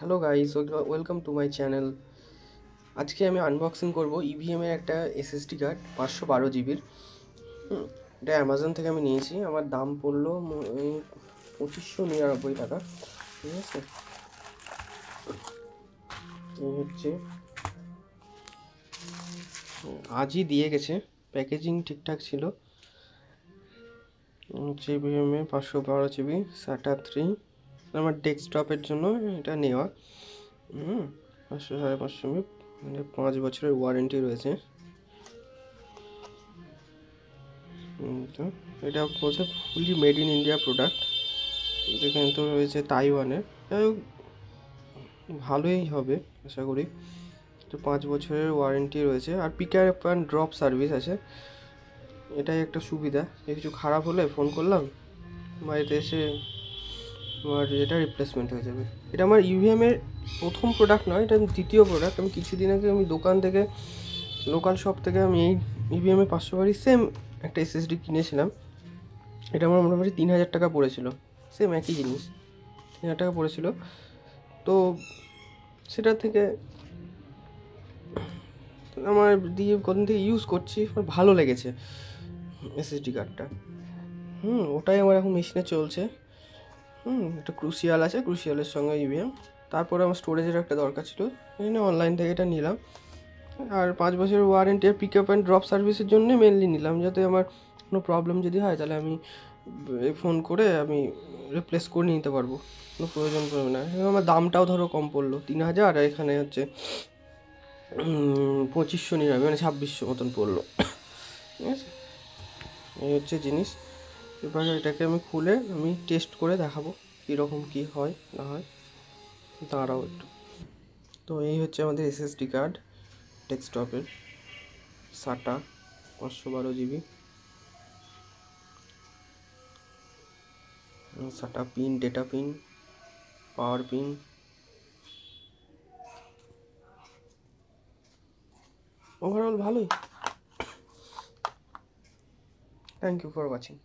Hello guys, welcome to my channel. আজকে আমি unboxing করব ইভিএম এর একটা এসএসডি কার্ড 512 জিবির। এটা অ্যামাজন থেকে আমি নিয়েছি। আমার দাম পড়লো 2599 টাকা। ঠিক আছে, এই হচ্ছে, আজই দিয়ে গেছে, প্যাকেজিং ঠিকঠাক ছিল। হচ্ছে ইভিএম এর 512 জিবি SATA 3। আমার ডেস্কটপের জন্য এটা নেওয়া। 500 550 মানে 5 বছরের ওয়ারেন্টি রয়েছে। তো এটা বলছে ফুলি মেড ইন ইন্ডিয়া প্রোডাক্ট। যেখানে তো রয়েছে তাইওয়ানের, যাই হোক ভালোই হবে আশা করি। তো 5 বছরের ওয়ারেন্টি রয়েছে, আর pick up and drop service আছে। এটাই একটা সুবিধা, যে কিছু খারাপ হলে ফোন করলাম, বাড়িতে এসে আমার এটা রিপ্লেসমেন্ট হয়ে যাবে। এটা আমার ইভিএমের প্রথম প্রোডাক্ট নয়, এটা দ্বিতীয় প্রোডাক্ট। আমি কিছুদিন আগে দোকান থেকে, লোকাল শপ থেকে আমি এই ইভিএমে 500 সেম একটা এসএসডি কিনেছিলাম। এটা আমার মোটামুটি 3000 টাকা পড়েছিল, সেম একই জিনিস 3000 টাকা পড়েছিল। তো সেটা থেকে আমার দিয়ে কদিন থেকে ইউজ করছি, আমার ভালো লেগেছে এসএসডি কার্ডটা। ওটাই আমার এখন মেশিনে চলছে। একটা ক্রুশিয়াল আছে, ক্রুশিয়ালের সঙ্গে ইভিএম। তারপরে আমার স্টোরেজের একটা দরকার ছিল, এই জন্য অনলাইন থেকে এটা নিলাম। আর 5 বছরের ওয়ারেন্টি আর পিক আপ অ্যান্ড ড্রপ সার্ভিসের জন্যই মেনলি নিলাম, যাতে আমার কোনো প্রবলেম যদি হয় তাহলে আমি ফোন করে আমি রিপ্লেস করে নিতে পারবো, কোনো প্রয়োজন পড়বে না। আমার দামটাও ধরো কম পড়লো, 3000, আর এখানে হচ্ছে 2599, মানে 2600 মতন পড়লো। ঠিক আছে, এই হচ্ছে জিনিস। এবার এটাকে আমি খুলে আমি টেস্ট করে দেখাবো কীরকম কী হয় না হয়। দাঁড়াও একটু। তো এই হচ্ছে আমাদের এসএসডি কার্ড, ডেস্কটপের SATA 512 GB. SATA pin, data pin, power pin. Overall ভালোই। Thank you for watching.